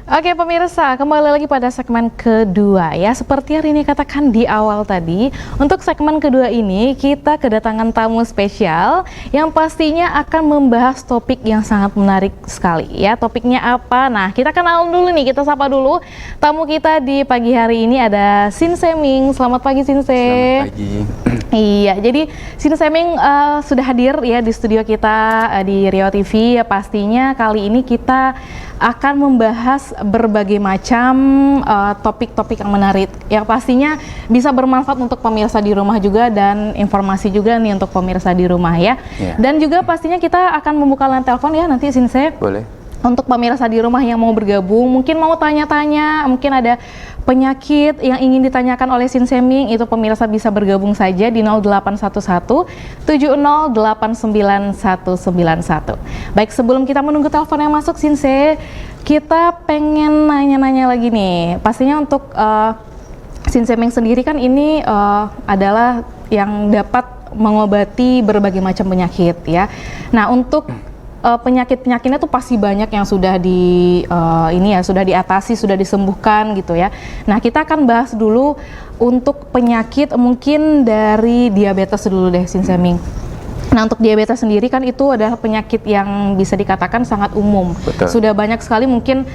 Oke pemirsa, kembali lagi pada segmen kedua ya. Seperti yang Rini katakan di awal tadi, untuk segmen kedua ini kita kedatangan tamu spesial yang pastinya akan membahas topik yang sangat menarik sekali ya. Topiknya apa? Nah, kita kenal dulu nih, kita sapa dulu tamu kita di pagi hari ini ada Sin Seming. Selamat pagi Sinse. Selamat pagi. Iya, jadi Sin Seming sudah hadir ya di studio kita di Riau TV. Ya, pastinya kali ini kita akan membahas berbagai macam topik-topik yang menarik yang pastinya bisa bermanfaat untuk pemirsa di rumah juga dan informasi juga nih untuk pemirsa di rumah ya. Dan juga pastinya kita akan membuka line telepon ya nanti Sinse. Boleh. Untuk pemirsa di rumah yang mau bergabung, mungkin mau tanya-tanya, mungkin ada penyakit yang ingin ditanyakan oleh Sin Seming, itu pemirsa bisa bergabung saja di 0811 7089191. Baik, sebelum kita menunggu telepon yang masuk Sinse, kita pengen nanya-nanya lagi nih. Pastinya untuk Sin Seming sendiri kan ini adalah yang dapat mengobati berbagai macam penyakit ya. Nah, untuk penyakit-penyakitnya tuh pasti banyak yang sudah sudah diatasi, sudah disembuhkan gitu ya. Nah, kita akan bahas dulu untuk penyakit mungkin dari diabetes dulu deh Sin Seming. Nah, untuk diabetes sendiri kan itu adalah penyakit yang bisa dikatakan sangat umum. Betul. Sudah banyak sekali mungkin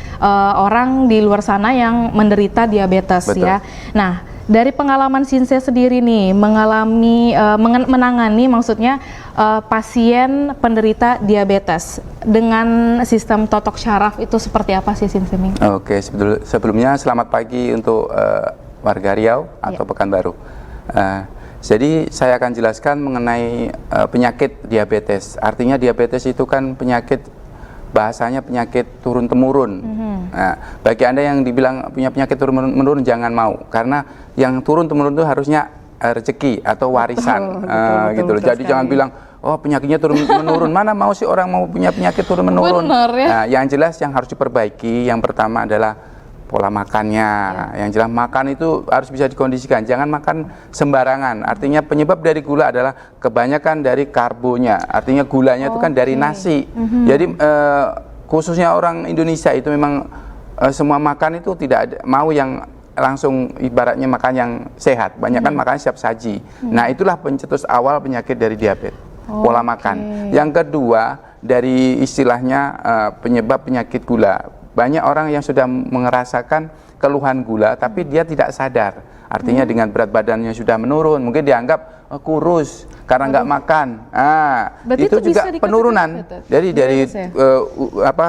orang di luar sana yang menderita diabetes. Betul. Ya. Nah, dari pengalaman Sinse sendiri nih menangani maksudnya pasien penderita diabetes dengan sistem totok syaraf itu seperti apa sih Sin Seming? Oke, sebelumnya selamat pagi untuk warga Riau atau Pekanbaru. Jadi saya akan jelaskan mengenai penyakit diabetes. Artinya diabetes itu kan penyakit, bahasanya penyakit turun-temurun. Nah, bagi Anda yang dibilang punya penyakit turun-menurun jangan mau, karena yang turun-temurun itu harusnya rezeki atau warisan. Betul, gitu loh. Jadi jangan bilang oh penyakitnya turun-menurun. Mana mau sih orang mau punya penyakit turun-menurun? Ya? Nah, yang jelas yang harus diperbaiki yang pertama adalah pola makannya. Yang jelas makan itu harus bisa dikondisikan, jangan makan sembarangan. Artinya penyebab dari gula adalah kebanyakan dari karbonya, artinya gulanya itu kan dari nasi. Jadi khususnya orang Indonesia itu memang semua makan itu tidak ada, mau yang langsung ibaratnya makan yang sehat, banyak kan makan siap saji. Nah, itulah pencetus awal penyakit dari diabetes, pola makan. Yang kedua dari istilahnya penyebab penyakit gula. Banyak orang yang sudah merasakan keluhan gula, tapi dia tidak sadar. Artinya dengan berat badannya sudah menurun, mungkin dianggap kurus karena nggak makan. Itu juga penurunan. Jadi dari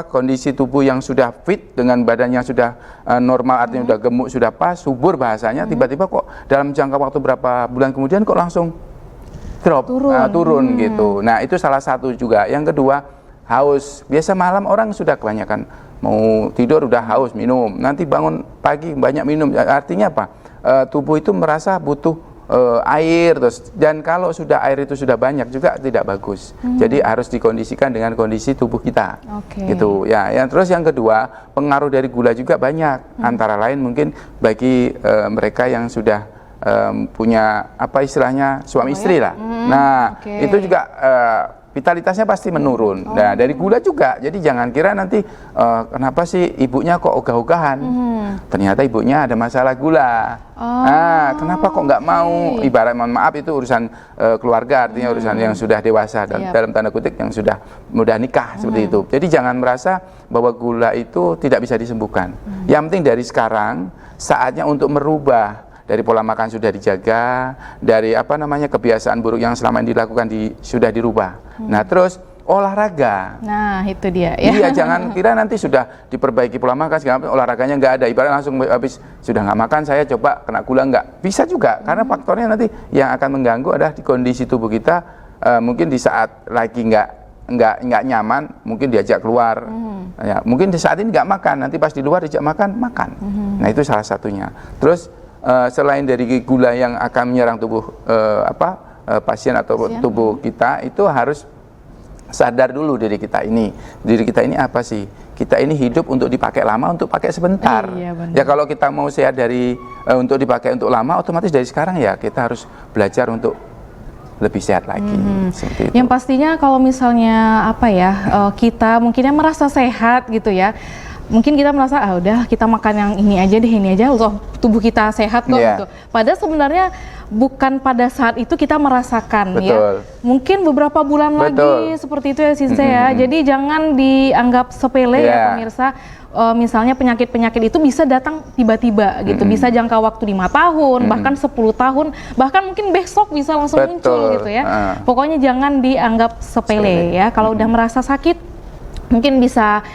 kondisi tubuh yang sudah fit dengan badan yang sudah normal, artinya sudah gemuk, sudah pas, subur bahasanya, tiba-tiba kok dalam jangka waktu berapa bulan kemudian kok langsung turun gitu. Nah, itu salah satu juga. Yang kedua, haus. Biasa malam orang sudah kebanyakan mau tidur udah haus, minum. Nanti bangun pagi banyak minum. Artinya apa? Tubuh itu merasa butuh air terus. Dan kalau sudah air itu sudah banyak juga tidak bagus. Jadi harus dikondisikan dengan kondisi tubuh kita. Gitu ya. Terus yang kedua, pengaruh dari gula juga banyak. Antara lain mungkin bagi mereka yang sudah punya apa istilahnya suami istri lah. Nah, itu juga vitalitasnya pasti menurun. Nah, dari gula juga. Jadi jangan kira nanti kenapa sih ibunya kok ogah-ogahan? Ternyata ibunya ada masalah gula. Kenapa kok nggak mau? Ibarat mohon maaf itu urusan keluarga, artinya urusan yang sudah dewasa dan dalam tanda kutip yang sudah mudah nikah seperti itu. Jadi jangan merasa bahwa gula itu tidak bisa disembuhkan. Yang penting dari sekarang saatnya untuk merubah. Dari pola makan sudah dijaga, dari kebiasaan buruk yang selama ini dilakukan sudah dirubah. Nah, terus olahraga. Nah, itu dia ya. Iya, jangan kira nanti sudah diperbaiki pola makan, segala olahraganya nggak ada. Ibarat langsung habis sudah nggak makan, saya coba kena gula nggak. Bisa juga, karena faktornya nanti yang akan mengganggu adalah di kondisi tubuh kita. Mungkin di saat lagi nggak nyaman, mungkin diajak keluar. Ya, mungkin di saat ini nggak makan, nanti pas di luar diajak makan. Nah, itu salah satunya. Terus selain dari gula yang akan menyerang tubuh pasien atau tubuh kita, itu harus sadar dulu diri kita ini. Diri kita ini apa sih? Kita ini hidup untuk dipakai lama, untuk pakai sebentar. Ya kalau kita mau sehat untuk dipakai untuk lama, otomatis dari sekarang ya kita harus belajar untuk lebih sehat lagi. Seperti itu. Yang pastinya kalau misalnya kita mungkinnya merasa sehat gitu ya. mungkin kita merasa udah kita makan yang ini aja deh, ini aja loh tubuh kita sehat kok gitu. Padahal sebenarnya bukan pada saat itu kita merasakan. Betul. Ya. Mungkin beberapa bulan lagi seperti itu ya Sinse ya. Jadi jangan dianggap sepele ya pemirsa. Misalnya penyakit-penyakit itu bisa datang tiba-tiba gitu, bisa jangka waktu 5 tahun, bahkan 10 tahun, bahkan mungkin besok bisa langsung muncul gitu ya. Pokoknya jangan dianggap sepele ya. Kalau udah merasa sakit, mungkin bisa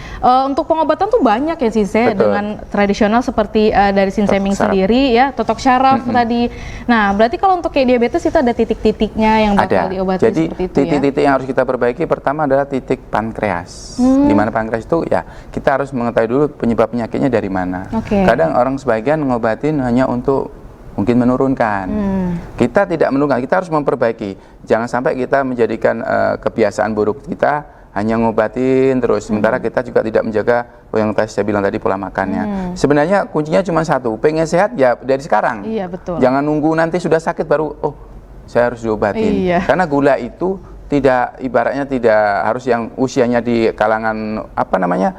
untuk pengobatan tuh banyak ya Sinse dengan tradisional seperti dari Sinseming sendiri ya, totok syaraf tadi. Nah, berarti kalau untuk kayak diabetes itu ada titik-titiknya yang bakal diobati. Jadi seperti itu titik-titik yang harus kita perbaiki pertama adalah titik pankreas. Di mana pankreas itu ya kita harus mengetahui dulu penyebab penyakitnya dari mana. Kadang orang sebagian ngobatin hanya untuk mungkin menurunkan. Kita tidak menurunkan, kita harus memperbaiki. Jangan sampai kita menjadikan kebiasaan buruk kita hanya ngobatin terus, sementara kita juga tidak menjaga yang saya bilang tadi pola makannya. Sebenarnya kuncinya cuma satu, pengen sehat ya dari sekarang. Iya, betul. Jangan nunggu nanti sudah sakit baru, oh saya harus diobatin. Karena gula itu tidak, ibaratnya tidak harus yang usianya di kalangan apa namanya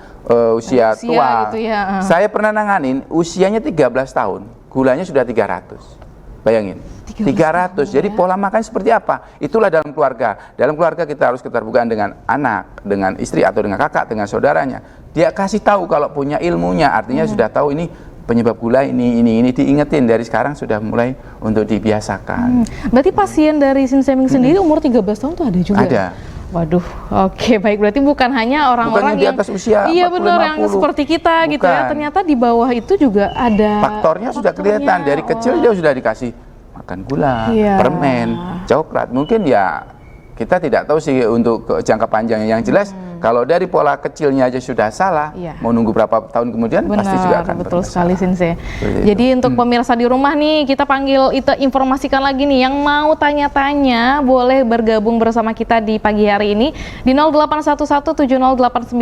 usia tua. Gitu ya. Saya pernah nanganin usianya 13 tahun, gulanya sudah 300. Bayangin, 300. Jadi pola makan seperti apa? Itulah dalam keluarga. Dalam keluarga kita harus keterbukaan dengan anak, dengan istri atau dengan kakak, dengan saudaranya. Dia kasih tahu kalau punya ilmunya, artinya sudah tahu ini penyebab gula ini diingetin dari sekarang sudah mulai untuk dibiasakan. Berarti pasien dari Sinseming sendiri umur 13 tahun tuh ada juga? Ada. Waduh, oke baik, berarti bukan hanya orang-orang yang di atas usia 40, iya benar, yang seperti kita gitu ya, ternyata di bawah itu juga ada faktornya sudah kelihatan dari kecil. Dia sudah dikasih makan gula, permen, coklat. Mungkin ya kita tidak tahu sih untuk jangka panjangnya. Yang jelas kalau dari pola kecilnya aja sudah salah, mau nunggu berapa tahun kemudian pasti juga akan betul sekali Sinse. Jadi untuk pemirsa di rumah nih, kita panggil itu informasikan lagi nih, yang mau tanya-tanya boleh bergabung bersama kita di pagi hari ini di 081170899191.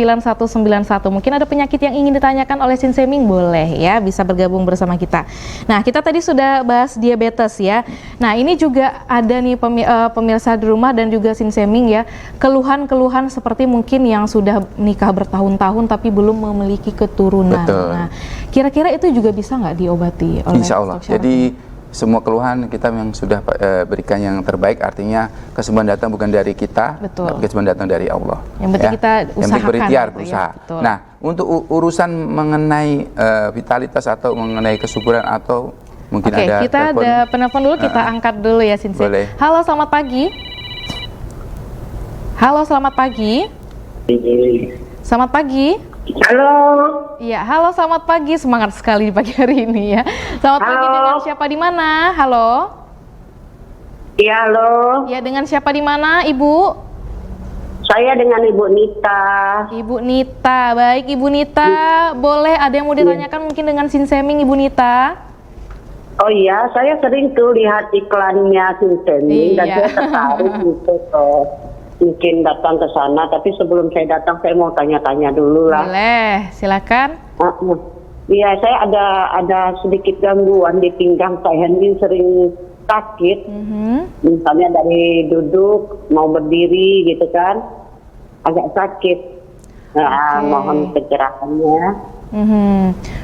Mungkin ada penyakit yang ingin ditanyakan oleh Sinseming, boleh ya, bisa bergabung bersama kita. Nah, kita tadi sudah bahas diabetes ya. Nah, ini juga ada nih pemirsa di rumah dan juga Sinseming ya, keluhan-keluhan seperti mungkin yang sudah nikah bertahun-tahun tapi belum memiliki keturunan. Nah, kira-kira itu juga bisa nggak diobati oleh Insya Allah. Jadi semua keluhan kita yang sudah berikan yang terbaik, artinya kesembuhan datang bukan dari kita, tapi kesembuhan datang dari Allah. Yang penting kita usahakan. Yang berikhtiar, berusaha. Nah, untuk urusan mengenai vitalitas atau mengenai kesuburan atau mungkin ada kita telepon. Ada penelpon dulu, kita angkat dulu ya Sinse. Boleh. Halo, selamat pagi. Halo, selamat pagi. Selamat pagi. Halo. Iya, halo, selamat pagi. Semangat sekali di pagi hari ini ya. Selamat pagi, dengan siapa di mana? Halo. Iya, halo. Iya, dengan siapa di mana, Ibu? Saya dengan Ibu Nita. Ibu Nita, baik Ibu Nita. Boleh ada yang mau ditanyakan mungkin dengan Sinseming, Ibu Nita? Oh iya, saya sering tuh lihat iklannya Sinseming dan saya tertarik gitu tuh. Mungkin datang ke sana, tapi sebelum saya datang saya mau tanya-tanya dulu lah. Boleh, silakan. Iya, saya ada sedikit gangguan di pinggang saya ini, sering sakit. Misalnya dari duduk mau berdiri gitu kan, agak sakit. Mohon pencerahannya.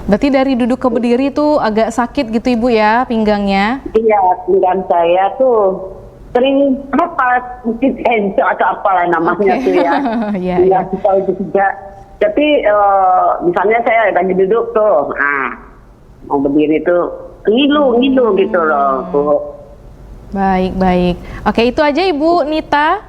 Berarti dari duduk ke berdiri itu agak sakit gitu Ibu ya, pinggangnya? Iya, pinggang saya tuh sering apa, mungkin tenso atau apalah namanya tuh ya. Nggak tahu juga. Tapi misalnya saya lagi duduk tuh, mau berdiri tuh ngilu gitu loh, Bu. Baik. Oke, itu aja Ibu Nita.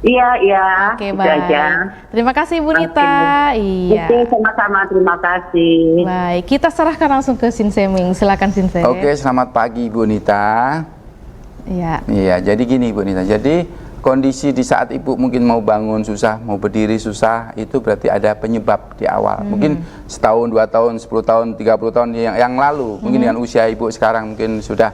Iya. Oke, baik. Aja. Terima kasih Ibu Nita. Iya. Oke, sama-sama, terima kasih. Baik, kita serahkan langsung ke Sinseming. Silakan Sinse. Oke, selamat pagi Ibu Nita. Iya, jadi gini Ibu Nita. Jadi kondisi di saat Ibu mungkin mau bangun susah, mau berdiri susah, itu berarti ada penyebab di awal. Mungkin setahun, 2 tahun, 10 tahun, 30 tahun yang lalu. Mungkin dengan usia Ibu sekarang mungkin sudah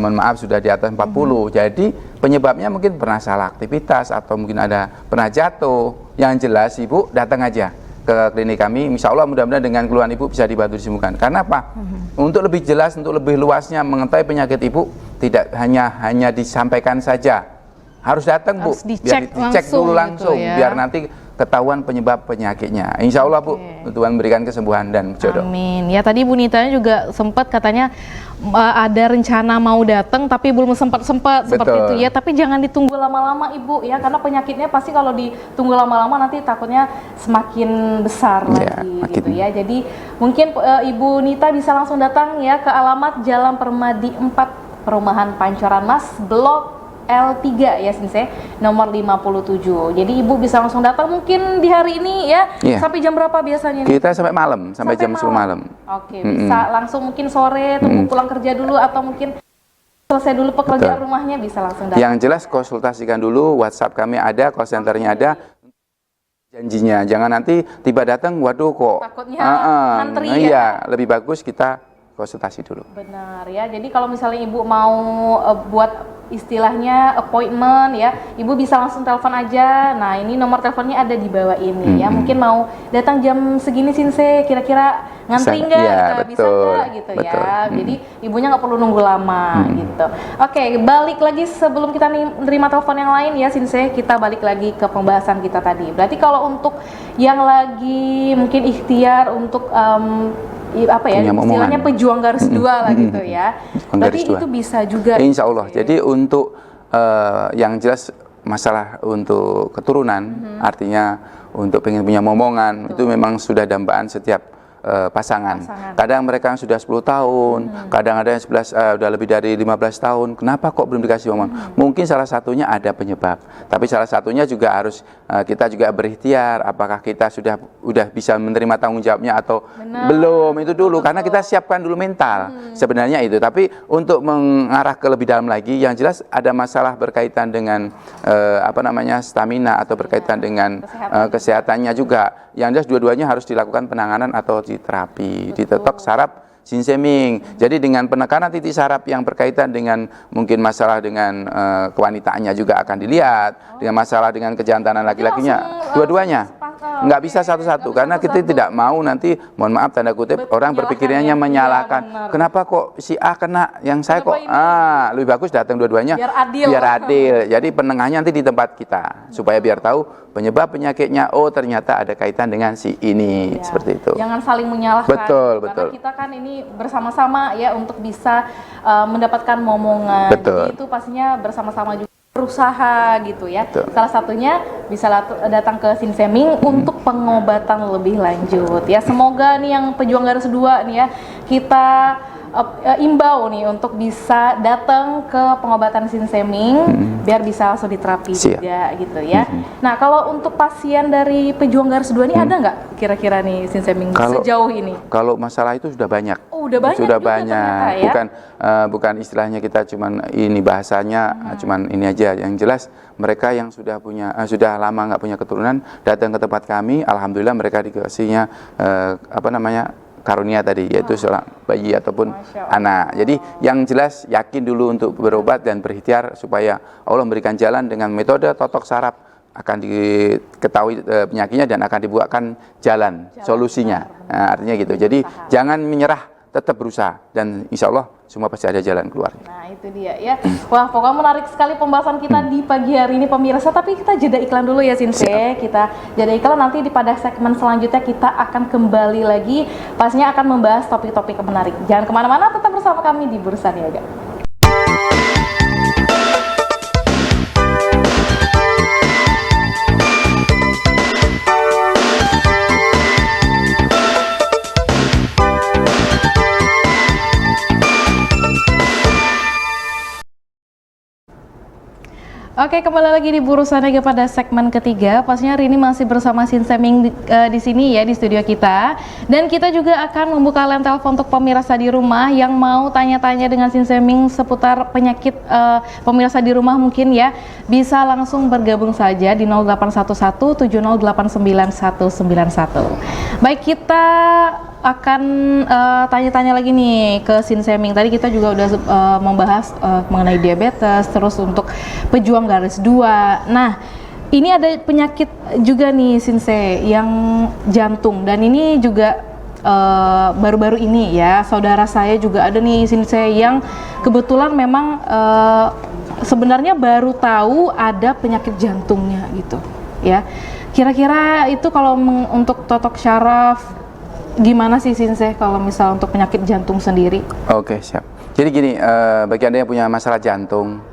mohon maaf sudah di atas 40. Jadi penyebabnya mungkin pernah salah aktivitas atau mungkin ada pernah jatuh. Yang jelas Ibu datang aja ke klinik kami. Insya Allah mudah-mudahan dengan keluhan Ibu bisa dibantu disembuhkan. Karena apa? Untuk lebih jelas, untuk lebih luasnya mengetahui penyakit Ibu, tidak hanya disampaikan saja. Harus datang Bu, biar dicek dulu langsung, gitu ya. Biar nanti ketahuan penyebab penyakitnya. Insya Allah Bu, Tuhan berikan kesembuhan dan jodoh. Amin. Ya tadi Bu Nita juga sempat katanya ada rencana mau datang tapi belum sempat seperti itu ya. Tapi jangan ditunggu lama-lama Ibu ya, karena penyakitnya pasti kalau ditunggu lama-lama nanti takutnya semakin besar lagi gitu ya. Jadi mungkin Ibu Nita bisa langsung datang ya ke alamat Jalan Permadi 4, Perumahan Pancoran Mas, Blok L3 ya Sinse, nomor 57. Jadi Ibu bisa langsung datang mungkin di hari ini ya. Sampai jam berapa biasanya? Kita sampai malam, sampai jam 10 malam. Oke, bisa langsung mungkin sore tunggu pulang kerja dulu, atau mungkin selesai dulu pekerjaan rumahnya bisa langsung datang. Yang jelas konsultasikan dulu, WhatsApp kami ada, call centernya ada. Janjinya, jangan nanti tiba datang, waduh kok takutnya ngantri ya. Lebih bagus kita konsultasi dulu. Benar ya. Jadi kalau misalnya Ibu mau buat istilahnya appointment ya, Ibu bisa langsung telepon aja. Nah, ini nomor teleponnya ada di bawah ini ya. Mungkin mau datang jam segini Sinse, kira-kira ngantri nggak? Ya, bisa nggak gitu ya. Jadi ibunya nggak perlu nunggu lama gitu. Oke, balik lagi sebelum kita nerima telepon yang lain ya Sinse, kita balik lagi ke pembahasan kita tadi. Berarti kalau untuk yang lagi mungkin ikhtiar untuk apa ya, istilahnya pejuang garis 2 lah gitu ya. Berarti itu bisa juga. Insya Allah. Jadi untuk yang jelas masalah untuk keturunan, artinya untuk pengen punya momongan, itu memang sudah dambaan setiap pasangan. Kadang mereka yang sudah 10 tahun, kadang ada yang 11, udah lebih dari 15 tahun. Kenapa kok belum dikasih momongan? Mungkin salah satunya ada penyebab. Tapi salah satunya juga harus kita juga berikhtiar. Apakah kita sudah bisa menerima tanggung jawabnya atau belum, itu dulu. Karena kita siapkan dulu mental. Sebenarnya itu. Tapi untuk mengarah ke lebih dalam lagi, yang jelas ada masalah berkaitan dengan stamina atau berkaitan dengan kesehatannya juga. Yang jelas dua-duanya harus dilakukan penanganan atau terapi, ditetok saraf sinseming. Jadi dengan penekanan titik saraf yang berkaitan dengan mungkin masalah dengan kewanitaannya juga akan dilihat, dengan masalah dengan kejantanan laki-lakinya, dua-duanya. Nggak bisa satu-satu, karena kita tidak mau nanti, mohon maaf tanda kutip, orang berpikirnya menyalahkan. Kenapa kok si A kena, yang saya kok lebih bagus datang dua-duanya biar adil. Jadi penengahnya nanti di tempat kita, supaya biar tahu penyebab penyakitnya, oh ternyata ada kaitan dengan si ini, seperti itu. Jangan saling menyalahkan. Betul. Karena kita kan ini bersama-sama ya untuk bisa mendapatkan momongan. Jadi itu pastinya bersama-sama juga berusaha gitu ya. Salah satunya bisa datang ke Sinseming untuk pengobatan lebih lanjut ya. Semoga nih yang pejuang garis 2 nih ya, kita imbau nih untuk bisa datang ke pengobatan Sinseming biar bisa langsung diterapi juga gitu ya. Nah, kalau untuk pasien dari pejuang garis 2 ini ada nggak kira-kira nih Sinseming sejauh ini? Kalau masalah itu sudah banyak. Udah banyak. Sudah banyak. Ya? Bukan istilahnya kita cuman ini bahasanya cuman ini aja. Yang jelas mereka yang sudah sudah lama nggak punya keturunan datang ke tempat kami, alhamdulillah mereka dikasihnya karunia tadi, yaitu seorang bayi ataupun anak. Jadi yang jelas yakin dulu untuk berobat dan berikhtiar supaya Allah memberikan jalan dengan metode totok saraf, akan diketahui penyakitnya dan akan dibuatkan jalan solusinya. Nah, artinya gitu. Jadi jangan menyerah, tetap berusaha dan insya Allah semua pasti ada jalan keluar. Nah itu dia ya. Wah pokoknya menarik sekali pembahasan kita di pagi hari ini pemirsa. Tapi kita jeda iklan dulu ya Sinse. Kita jeda iklan, nanti pada segmen selanjutnya kita akan kembali lagi. Pastinya akan membahas topik-topik menarik. Jangan kemana-mana, tetap bersama kami di Bursa Niaga. Oke, kembali lagi di Bursa Niaga pada segmen ketiga. Pastinya hari ini masih bersama Sinseming di sini ya, di studio kita. Dan kita juga akan membuka line telepon untuk pemirsa di rumah yang mau tanya-tanya dengan Sinseming seputar penyakit pemirsa di rumah mungkin ya. Bisa langsung bergabung saja di 0811 70899191. Baik, kita akan tanya-tanya lagi nih ke Sinseming. Tadi kita juga udah membahas mengenai diabetes, terus untuk pejuang garis 2. Nah, ini ada penyakit juga nih Sinse, yang jantung, dan ini juga baru-baru ini ya, saudara saya juga ada nih Sinse yang kebetulan memang sebenarnya baru tahu ada penyakit jantungnya gitu ya. Kira-kira itu kalau untuk totok syaraf gimana sih Sinse kalau misal untuk penyakit jantung sendiri? Oke, siap. Jadi gini, bagi Anda yang punya masalah jantung,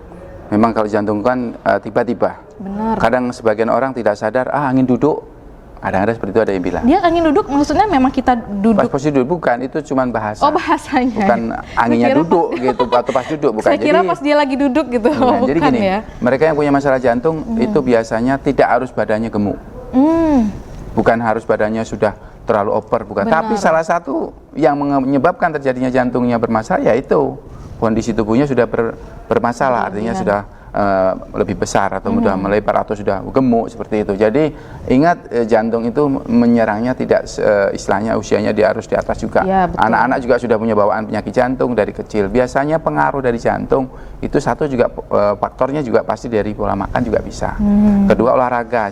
memang kalau jantung kan tiba-tiba. Benar. Kadang sebagian orang tidak sadar, angin duduk. Ada seperti itu, ada yang bilang. Dia angin duduk maksudnya memang kita duduk? Pas posisi duduk bukan, itu cuma bahasa. Oh, bahasanya. Bukan anginnya duduk gitu, atau pas duduk, bukan. Saya kira pas dia lagi duduk gitu, bukan jadi gini, ya? mereka yang punya masalah jantung itu biasanya tidak harus badannya gemuk. Bukan harus badannya sudah terlalu over, bukan. Benar. Tapi salah satu yang menyebabkan terjadinya jantungnya bermasalah yaitu kondisi tubuhnya sudah bermasalah, artinya sudah lebih besar atau sudah melebar atau sudah gemuk seperti itu. Jadi ingat, jantung itu menyerangnya tidak istilahnya usianya dia harus di atas juga. Ya, anak-anak juga sudah punya bawaan penyakit jantung dari kecil. Biasanya pengaruh dari jantung itu satu juga faktornya juga pasti dari pola makan juga bisa. Kedua, olahraga.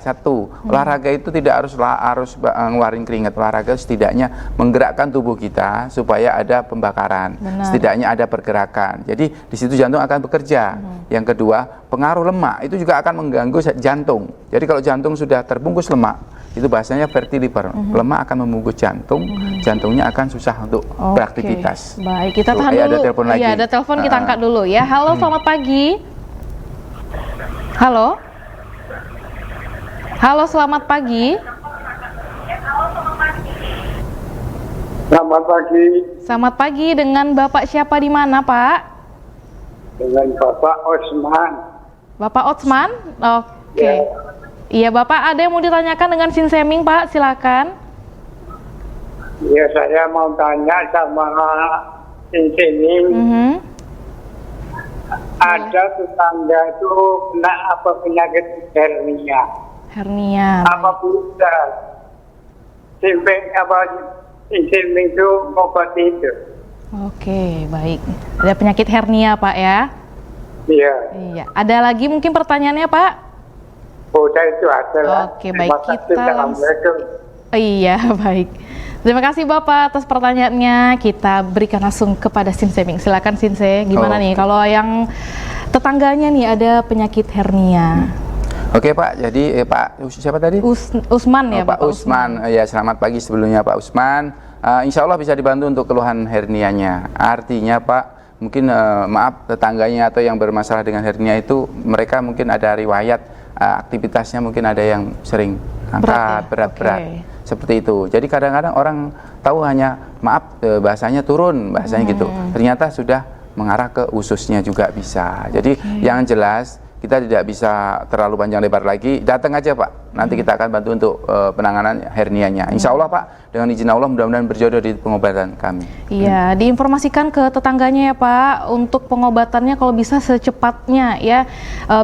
Olahraga itu tidak harus ngeluarin keringat. Olahraga setidaknya menggerakkan tubuh kita supaya ada pembakaran. Benar. Setidaknya ada pergerakan. Jadi di situ jantung akan bekerja. Yang kedua, pengaruh lemak itu juga akan mengganggu jantung. Jadi kalau jantung sudah terbungkus lemak, itu bahasanya fatty liver. Lemak akan membungkus jantung, jantungnya akan susah untuk beraktivitas. Baik, kita tahan dulu. Ada telepon lagi. Iya, ada telepon, kita angkat dulu ya. Halo, selamat pagi. Halo. Halo, selamat pagi. Selamat pagi. Selamat pagi, dengan Bapak siapa di mana, Pak? Dengan Bapak Osman. Bapak Osman? Oke. Ya. Iya, Bapak ada yang mau ditanyakan dengan Sinseming, Pak? Silakan. Ya, saya mau tanya sama ini. Ada tetangga itu kena penyakit hernia. Hernia. Apa bisa Sinseming itu obat itu? Oke, baik. Ada penyakit hernia, Pak ya? Iya. Iya. Ada lagi mungkin pertanyaannya, Pak? Udah itu aja lah. Oke, baik. Terima kasih. Kita langsung. Assalamualaikum. Iya, baik. Terima kasih Bapak atas pertanyaannya. Kita berikan langsung kepada Sinseming. Silakan Sinse, gimana nih kalau yang tetangganya nih ada penyakit hernia? Oke Pak, jadi Pak siapa tadi? Usman ya, Pak Usman. Ya, selamat pagi sebelumnya Pak Usman. Insya Allah bisa dibantu untuk keluhan hernianya. Artinya Pak, mungkin maaf tetangganya atau yang bermasalah dengan hernia itu mereka mungkin ada riwayat aktivitasnya, mungkin ada yang sering angkat berat-berat. Seperti itu. Jadi kadang-kadang orang tahu hanya maaf bahasanya turun, bahasanya gitu. Ternyata sudah mengarah ke ususnya juga bisa. Jadi yang jelas kita tidak bisa terlalu panjang lebar lagi, datang aja Pak, nanti kita akan bantu untuk penanganan hernianya. Insya Allah Pak, dengan izin Allah mudah-mudahan berjodoh di pengobatan kami. Iya, diinformasikan ke tetangganya ya Pak, untuk pengobatannya kalau bisa secepatnya ya,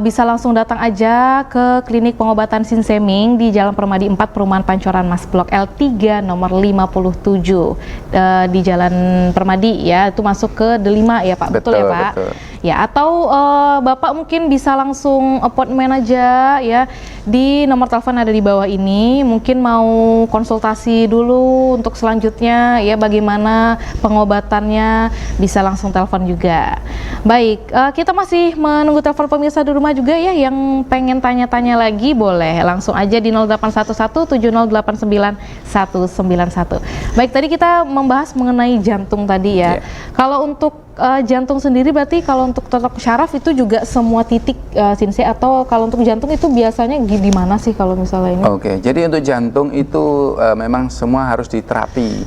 bisa langsung datang aja ke klinik pengobatan Sinseming di Jalan Permadi 4, Perumahan Pancoran Mas, Blok L3 nomor 57 di Jalan Permadi ya, itu masuk ke D5 ya Pak, betul ya Pak? Betul. Ya, atau Bapak mungkin bisa langsung appointment aja ya di nomor telepon ada di bawah ini. Mungkin mau konsultasi dulu untuk selanjutnya ya bagaimana pengobatannya, bisa langsung telepon juga. Baik, kita masih menunggu telepon pemirsa di rumah juga ya, yang pengen tanya-tanya lagi boleh langsung aja di 081170899191. Baik, tadi kita membahas mengenai jantung tadi ya. Kalau untuk jantung sendiri berarti kalau untuk totok syaraf itu juga semua titik Sinse, atau kalau untuk jantung itu biasanya di mana sih kalau misalnya ini? Oke, jadi untuk jantung itu memang semua harus diterapi,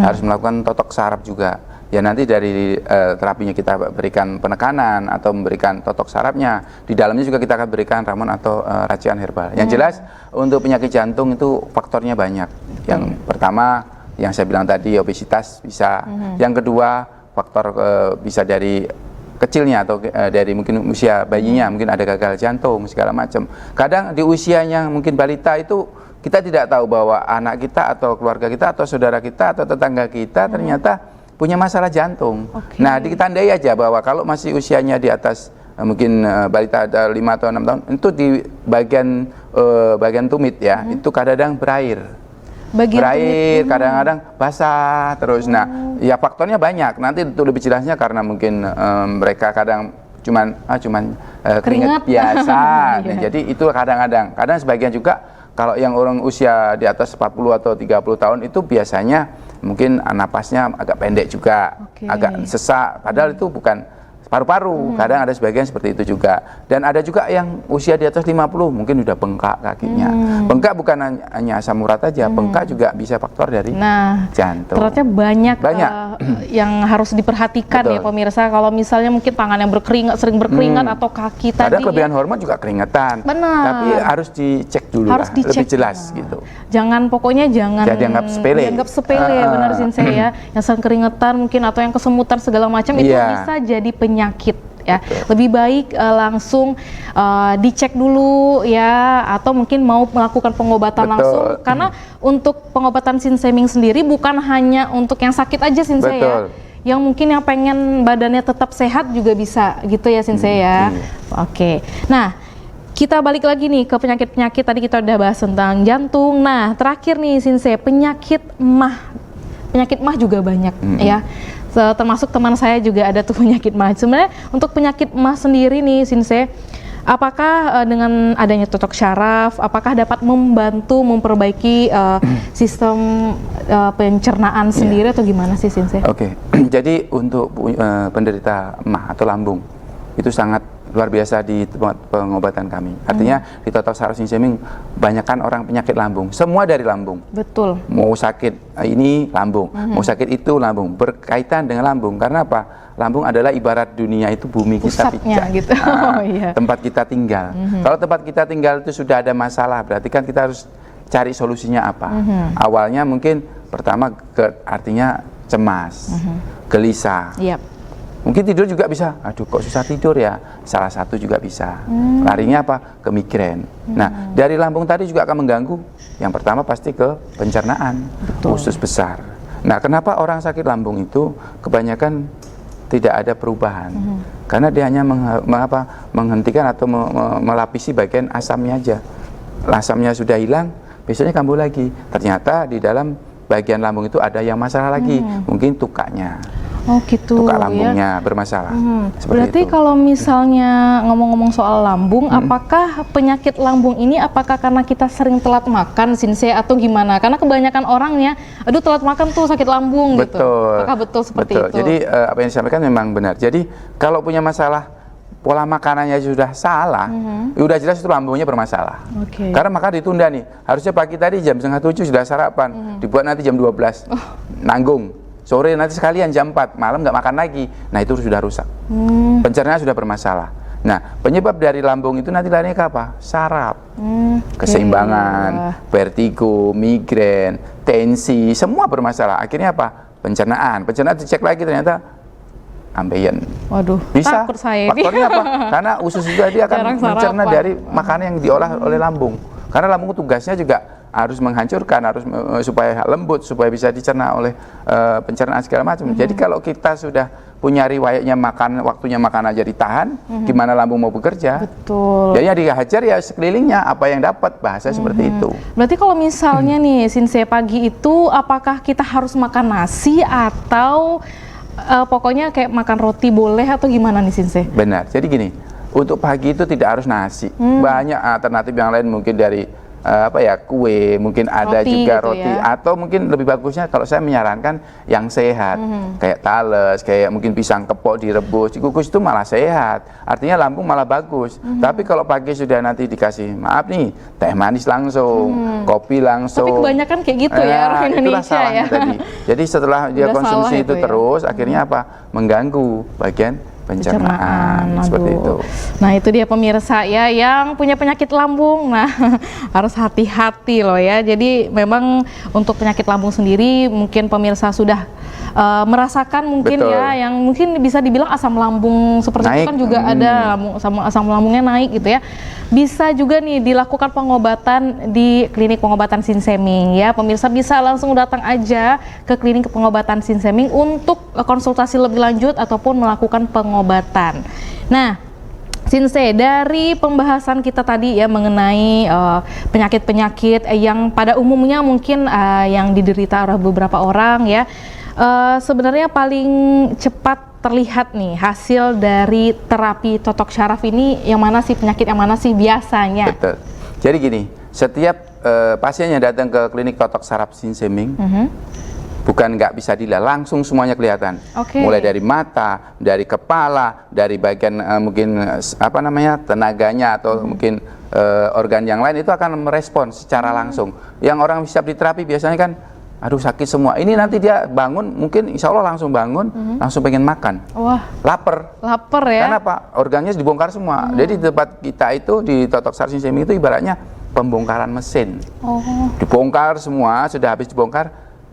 harus melakukan totok saraf juga. Ya nanti dari terapinya kita berikan penekanan atau memberikan totok sarafnya. Di dalamnya juga kita akan berikan ramuan atau racikan herbal. Yang jelas untuk penyakit jantung itu faktornya banyak. Yang pertama yang saya bilang tadi obesitas bisa. Yang kedua faktor bisa dari kecilnya atau dari mungkin usia bayinya, mungkin ada gagal jantung segala macam. Kadang di usianya mungkin balita itu kita tidak tahu bahwa anak kita atau keluarga kita atau saudara kita atau tetangga kita ternyata punya masalah jantung. Nah, ditandai aja bahwa kalau masih usianya di atas mungkin balita ada 5 atau 6 tahun, itu di bagian tumit ya, itu kadang-kadang berair. Berair, kadang-kadang basah terus. Nah, ya faktornya banyak. Nanti itu lebih jelasnya karena mungkin mereka kadang cuman keringat biasa. Nah, jadi itu kadang-kadang. Kadang sebagian juga Kalau yang orang usia di atas 40 atau 30 tahun itu biasanya mungkin napasnya agak pendek juga, agak sesak, padahal itu bukan paru-paru. Kadang ada sebagian seperti itu juga. Dan ada juga yang usia di atas 50 mungkin udah bengkak kakinya. Bengkak bukan hanya asam urat aja, bengkak juga bisa faktor dari jantung. Ternyata banyak yang harus diperhatikan ya pemirsa. Kalau misalnya mungkin tangan yang berkeringat, sering berkeringat atau kaki tadi. Ada kelebihan hormon juga keringetan. Benar. Tapi harus dicek dulu harus lah, lebih jelas gitu. Pokoknya jangan dianggap sepele. Dianggap sepele, benar Sinse ya. Yang sering keringetan mungkin atau yang kesemutan segala macam itu bisa jadi penyakit ya. Lebih baik langsung dicek dulu ya, atau mungkin mau melakukan pengobatan langsung, karena untuk pengobatan sinseming sendiri bukan hanya untuk yang sakit aja Sinse ya. Yang mungkin yang pengen badannya tetap sehat juga bisa gitu ya Sinse ya. Oke. Nah, kita balik lagi nih ke penyakit-penyakit, tadi kita udah bahas tentang jantung. Nah, terakhir nih Sinse, penyakit mah. Penyakit mah juga banyak ya. Termasuk teman saya juga ada tuh penyakit mah. Sebenarnya untuk penyakit mah sendiri nih Sinse, apakah dengan adanya totok syaraf, apakah dapat membantu memperbaiki sistem pencernaan sendiri atau gimana sih Sinse? Oke. Jadi untuk penderita mah atau lambung itu sangat luar biasa di tempat pengobatan kami. Artinya di total saraf sinseming banyakkan orang penyakit lambung, semua dari lambung. Betul. Mau sakit ini lambung, mau sakit itu lambung, berkaitan dengan lambung. Karena apa? Lambung adalah ibarat dunia itu bumi kita pijak, gitu. Tempat kita tinggal. Kalau tempat kita tinggal itu sudah ada masalah, berarti kan kita harus cari solusinya apa. Awalnya mungkin pertama artinya cemas, gelisah. Mungkin tidur juga bisa, aduh kok susah tidur ya, salah satu juga bisa. Larinya apa? Ke migrain. Nah, dari lambung tadi juga akan mengganggu. Yang pertama pasti ke pencernaan, usus besar. Nah, kenapa orang sakit lambung itu kebanyakan tidak ada perubahan? Karena dia hanya menghentikan atau melapisi bagian asamnya aja. Asamnya sudah hilang, besoknya kambuh lagi. Ternyata di dalam bagian lambung itu ada yang masalah lagi, mungkin tukaknya. Oh gitu, tukak lambungnya bermasalah. Berarti kalau misalnya ngomong-ngomong soal lambung, apakah penyakit lambung ini apakah karena kita sering telat makan Sinse atau gimana? Karena kebanyakan orangnya, aduh telat makan tuh sakit lambung gitu. Apakah betul seperti itu? Jadi apa yang disampaikan memang benar. Jadi kalau punya masalah pola makanannya sudah salah, udah jelas itu lambungnya bermasalah. Karena maka ditunda nih. Harusnya pagi tadi jam 6:30 sudah sarapan, dibuat nanti jam 12. Nanggung. Sore nanti sekalian jam 4, malam nggak makan lagi. Nah itu sudah rusak. Pencernaan sudah bermasalah. Nah penyebab dari lambung itu nanti larinya ke apa? Saraf, keseimbangan, vertigo, migrain, tensi, semua bermasalah. Akhirnya apa? Pencernaan. Pencernaan dicek lagi ternyata ambeien. Waduh, bisa. Takut saya faktornya apa? Karena usus juga dia akan mencerna dari makanan yang diolah oleh lambung. Karena lambung tugasnya juga harus menghancurkan, harus supaya lembut, supaya bisa dicerna oleh pencernaan segala macam. Jadi kalau kita sudah punya riwayatnya makan, waktunya makan aja ditahan, gimana lambung mau bekerja? Betul. Jadi yang dihajar ya sekelilingnya, apa yang dapat, bahasa seperti itu. Berarti kalau misalnya nih Sinse pagi itu, apakah kita harus makan nasi atau pokoknya kayak makan roti boleh atau gimana nih Sinse? Benar, jadi gini, untuk pagi itu tidak harus nasi, banyak alternatif yang lain mungkin dari kue, mungkin ada roti juga gitu roti ya? Atau mungkin lebih bagusnya kalau saya menyarankan yang sehat, kayak talas, kayak mungkin pisang kepok direbus, dikukus itu malah sehat, artinya lambung malah bagus. Tapi kalau pagi sudah nanti dikasih, maaf nih, teh manis langsung, kopi langsung. Tapi kebanyakan kayak gitu ya orang Indonesia ya. Tadi. Jadi setelah dia konsumsi itu terus, akhirnya apa? Mengganggu bagian pencernaan. Seperti itu. Nah itu dia pemirsa ya yang punya penyakit lambung. Nah harus hati-hati loh ya. Jadi memang untuk penyakit lambung sendiri mungkin pemirsa sudah merasakan mungkin ya, yang mungkin bisa dibilang asam lambung seperti naik. Itu kan juga ada asam lambungnya naik gitu ya. Bisa juga nih dilakukan pengobatan di klinik pengobatan Sinseming ya. Pemirsa bisa langsung datang aja ke klinik pengobatan Sinseming untuk konsultasi lebih lanjut ataupun melakukan pengobatan. Nah, Sinse, dari pembahasan kita tadi ya mengenai penyakit-penyakit yang pada umumnya mungkin yang diderita oleh beberapa orang ya, sebenarnya paling cepat terlihat nih hasil dari terapi totok syaraf ini yang mana sih, penyakit yang mana sih biasanya? Betul. Jadi gini, setiap pasien yang datang ke klinik totok saraf Sinseming, bukan nggak bisa dilihat, langsung semuanya kelihatan. Mulai dari mata, dari kepala, dari bagian mungkin apa namanya tenaganya atau mungkin organ yang lain itu akan merespon secara langsung. Yang orang bisa diterapi biasanya kan, aduh sakit semua. Ini nanti dia bangun, mungkin insya Allah langsung bangun, langsung pengen makan. Wah. Lapar. Lapar ya. Karena apa? Organnya dibongkar semua. Jadi di tempat kita itu di totok saraf Sinseming itu ibaratnya pembongkaran mesin. Dibongkar semua, sudah habis dibongkar,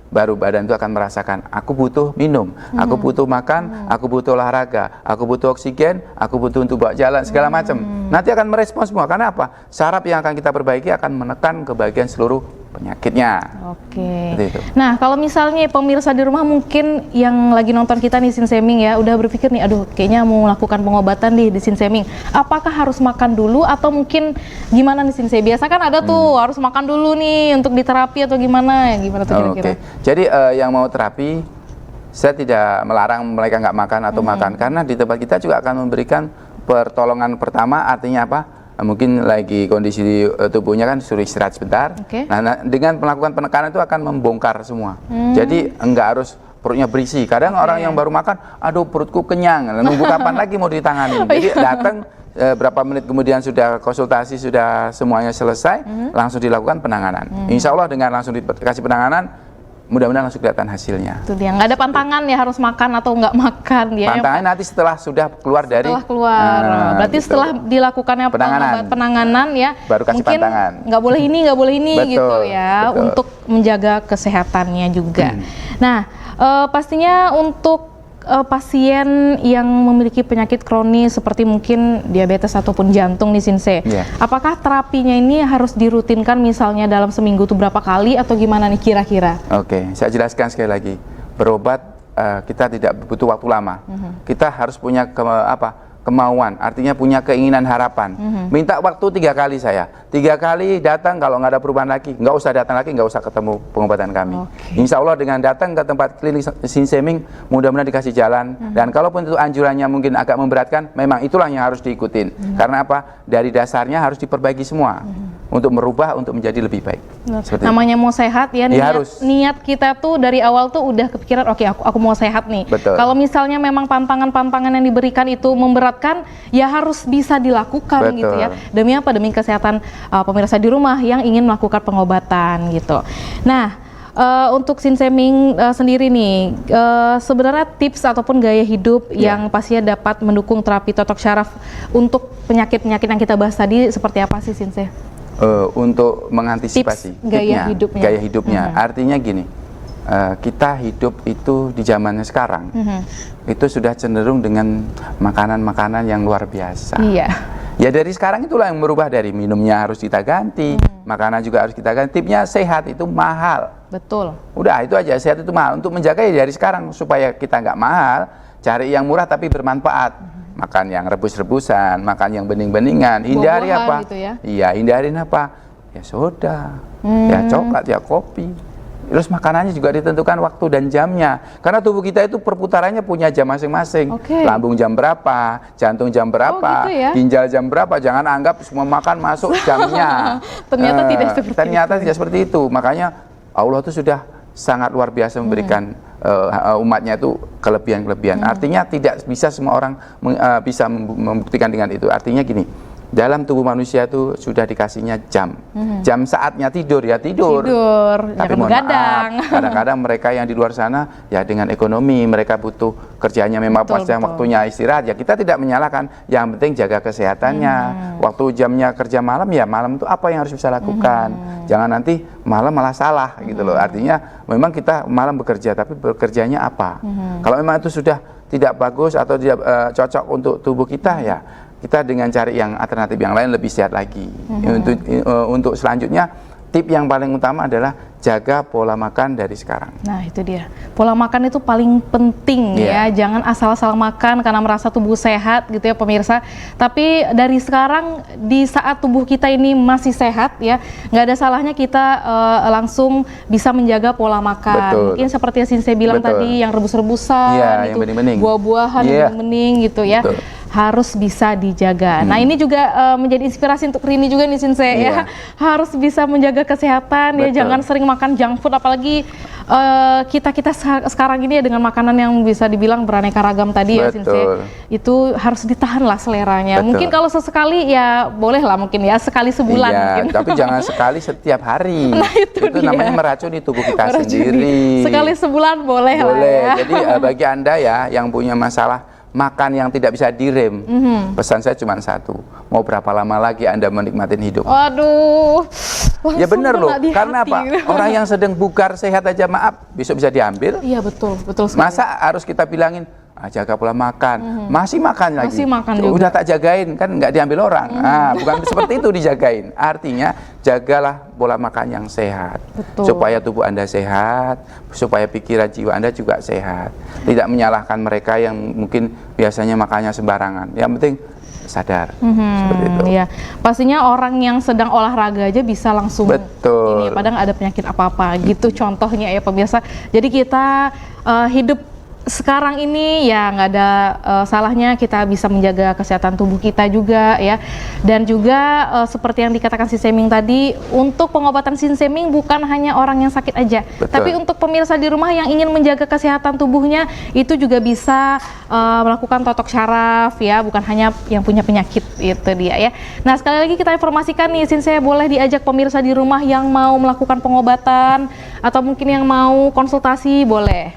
baru badan itu akan merasakan, aku butuh minum, aku butuh makan, aku butuh olahraga, aku butuh oksigen, aku butuh untuk bawa jalan, segala macam. Nanti akan merespons semua. Karena apa? Saraf yang akan kita perbaiki akan menekan ke bagian seluruh penyakitnya. Nah, kalau misalnya pemirsa di rumah mungkin yang lagi nonton kita nih Sinseming ya, udah berpikir nih, aduh kayaknya mau melakukan pengobatan di Sinseming. Apakah harus makan dulu atau mungkin gimana nih Sinse? Biasa kan ada tuh harus makan dulu nih untuk diterapi atau gimana? Gimana tuh kira-kira? Jadi yang mau terapi, saya tidak melarang mereka nggak makan atau makan, karena di tempat kita juga akan memberikan pertolongan pertama. Artinya apa? Mungkin lagi kondisi tubuhnya kan suruh istirahat sebentar. Nah, dengan melakukan penekanan itu akan membongkar semua. Jadi enggak harus perutnya berisi. Kadang orang yang baru makan, aduh perutku kenyang, nunggu kapan lagi mau ditangani. Jadi datang berapa menit kemudian sudah konsultasi, sudah semuanya selesai, langsung dilakukan penanganan. Insya Allah dengan langsung dikasih penanganan, mudah-mudahan langsung kelihatan hasilnya. Itu dia, nggak ada pantangan ya harus makan atau nggak makan ya. Pantangan nanti setelah sudah keluar dari. Setelah keluar, berarti gitu. Setelah dilakukannya penanganan ya. Baru kasih mungkin pantangan. Nggak boleh ini, nggak boleh ini gitu ya, untuk menjaga kesehatannya juga. Nah, pastinya untuk pasien yang memiliki penyakit kronis seperti mungkin diabetes ataupun jantung nih Sinse, apakah terapinya ini harus dirutinkan misalnya dalam seminggu tuh berapa kali atau gimana nih kira-kira? Saya jelaskan sekali lagi, berobat kita tidak butuh waktu lama, kita harus punya kemauan, artinya punya keinginan, harapan. Minta waktu 3 kali saya. 3 kali datang, kalau nggak ada perubahan lagi, nggak usah datang lagi, nggak usah ketemu pengobatan kami. Insya Allah dengan datang ke tempat klinik Sinseming, mudah-mudahan dikasih jalan. Dan kalaupun itu anjurannya mungkin agak memberatkan, memang itulah yang harus diikutin. Karena apa? Dari dasarnya harus diperbaiki semua. Untuk merubah, untuk menjadi lebih baik. Namanya mau sehat ya, niat kita tuh dari awal tuh udah kepikiran, oke, aku mau sehat nih. Kalau misalnya memang pantangan-pantangan yang diberikan itu memberatkan, ya harus bisa dilakukan gitu ya. Demi apa? Demi kesehatan pemirsa di rumah yang ingin melakukan pengobatan gitu. Nah, untuk Sinseming sendiri nih, sebenarnya tips ataupun gaya hidup yang pastinya dapat mendukung terapi totok syaraf untuk penyakit-penyakit yang kita bahas tadi seperti apa sih Sinse? Untuk mengantisipasi gaya hidupnya. Artinya gini, kita hidup itu di zamannya sekarang itu sudah cenderung dengan makanan-makanan yang luar biasa. Ya dari sekarang itulah yang merubah, dari minumnya harus kita ganti, makanan juga harus kita ganti. Tipnya sehat itu mahal. Udah itu aja, sehat itu mahal. Untuk menjaga ya dari sekarang supaya kita nggak mahal, cari yang murah tapi bermanfaat. Makan yang rebus-rebusan, makan yang bening-beningan, hindari apa? Gitu ya? Iya, hindarin apa? Ya soda, ya coklat, ya kopi. Terus makanannya juga ditentukan waktu dan jamnya. Karena tubuh kita itu perputarannya punya jam masing-masing. Lambung jam berapa, jantung jam berapa, ginjal jam berapa. Jangan anggap semua makan masuk jamnya. Ternyata tidak seperti itu. Makanya Allah itu sudah sangat luar biasa memberikan umatnya itu kelebihan-kelebihan. Artinya tidak bisa semua orang bisa membuktikan dengan itu. Artinya gini, dalam tubuh manusia itu sudah dikasihnya jam. Jam saatnya tidur ya tidur. Tapi mohon maaf, kadang-kadang mereka yang di luar sana ya dengan ekonomi mereka butuh kerjanya memang pasti waktunya istirahat. Ya kita tidak menyalahkan, yang penting jaga kesehatannya. Waktu jamnya kerja malam ya malam itu apa yang harus bisa lakukan. Jangan nanti malam malah salah gitu loh. Artinya memang kita malam bekerja tapi bekerjanya apa. Kalau memang itu sudah tidak bagus atau tidak cocok untuk tubuh kita, ya kita dengan cari yang alternatif yang lain lebih sehat lagi. Untuk selanjutnya, tip yang paling utama adalah jaga pola makan dari sekarang. Nah itu dia, pola makan itu paling penting ya. Jangan asal-asal makan karena merasa tubuh sehat gitu ya pemirsa. Tapi dari sekarang, di saat tubuh kita ini masih sehat ya, nggak ada salahnya kita langsung bisa menjaga pola makan. Mungkin seperti yang Sinse bilang tadi, yang rebus-rebusan, gitu, buah-buahan yang bening gitu ya. harus bisa dijaga. Nah ini juga menjadi inspirasi untuk Rini juga nih Sinse ya, harus bisa menjaga kesehatan. Betul. Ya, jangan sering makan junk food, apalagi kita sekarang ini ya dengan makanan yang bisa dibilang beraneka ragam tadi ya Sinse, itu harus ditahan lah seleranya. Mungkin kalau sesekali ya boleh lah mungkin ya, sekali sebulan mungkin. Tapi jangan sekali setiap hari. Nah, itu namanya meracuni tubuh kita sendiri. Sekali sebulan boleh lah ya. Jadi bagi Anda ya yang punya masalah makan yang tidak bisa direm, pesan saya cuma satu, mau berapa lama lagi Anda menikmatin hidup? Waduh, ya benar loh, karena apa? Orang yang sedang bugar sehat aja maaf, besok bisa diambil. Iya betul sekali. Masa harus kita bilangin, jaga pola makan, masih makan lagi, masih makan juga. Udah tak jagain, kan nggak diambil orang. Bukan seperti itu dijagain, artinya jagalah pola makan yang sehat, supaya tubuh Anda sehat, supaya pikiran jiwa Anda juga sehat. Tidak menyalahkan mereka yang mungkin biasanya makannya sembarangan, yang penting sadar, seperti itu. Iya, pastinya orang yang sedang olahraga aja bisa langsung ini, padahal ada penyakit apa-apa gitu contohnya ya pemirsa. Jadi kita hidup sekarang ini ya nggak ada salahnya kita bisa menjaga kesehatan tubuh kita juga ya. Dan juga seperti yang dikatakan si Seming tadi, untuk pengobatan Seming bukan hanya orang yang sakit aja, tapi untuk pemirsa di rumah yang ingin menjaga kesehatan tubuhnya itu juga bisa melakukan totok syaraf ya, bukan hanya yang punya penyakit, itu dia ya. Nah sekali lagi kita informasikan nih, saya boleh diajak pemirsa di rumah yang mau melakukan pengobatan atau mungkin yang mau konsultasi boleh.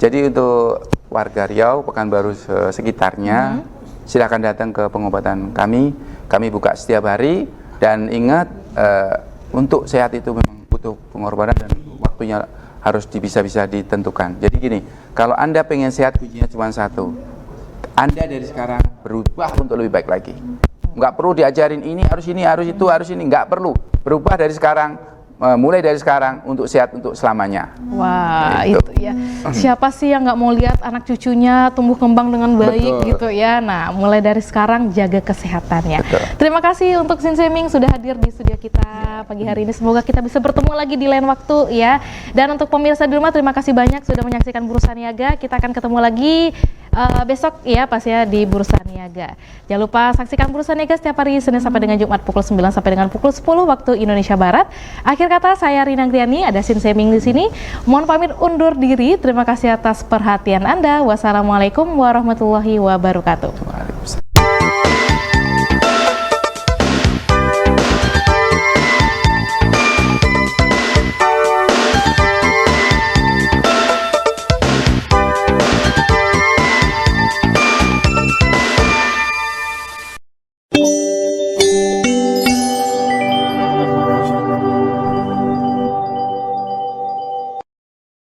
Jadi untuk warga Riau, Pekanbaru sekitarnya, silakan datang ke pengobatan kami. Kami buka setiap hari, dan ingat untuk sehat itu memang butuh pengorbanan dan waktunya harus bisa ditentukan. Jadi gini, kalau Anda pengen sehat kuncinya cuma satu, Anda dari sekarang berubah untuk lebih baik lagi. Nggak perlu diajarin ini harus itu harus ini, nggak perlu. Berubah dari sekarang. Mulai dari sekarang untuk sehat untuk selamanya. Wah, itu ya. Siapa sih yang nggak mau lihat anak cucunya tumbuh kembang dengan baik gitu ya. Nah, mulai dari sekarang jaga kesehatannya. Terima kasih untuk Seming sudah hadir di studio kita pagi hari ini. Semoga kita bisa bertemu lagi di lain waktu ya. Dan untuk pemirsa di rumah, terima kasih banyak sudah menyaksikan Bursa Niaga. Kita akan ketemu lagi besok ya pas ya di Bursa Niaga. Jangan lupa saksikan Bursa Niaga setiap hari Senin sampai dengan Jumat pukul 9 sampai dengan pukul 10 waktu Indonesia Barat. Akhir kata, saya Rina Griani, ada Seming di sini. Mohon pamit undur diri. Terima kasih atas perhatian Anda. Wassalamualaikum warahmatullahi wabarakatuh.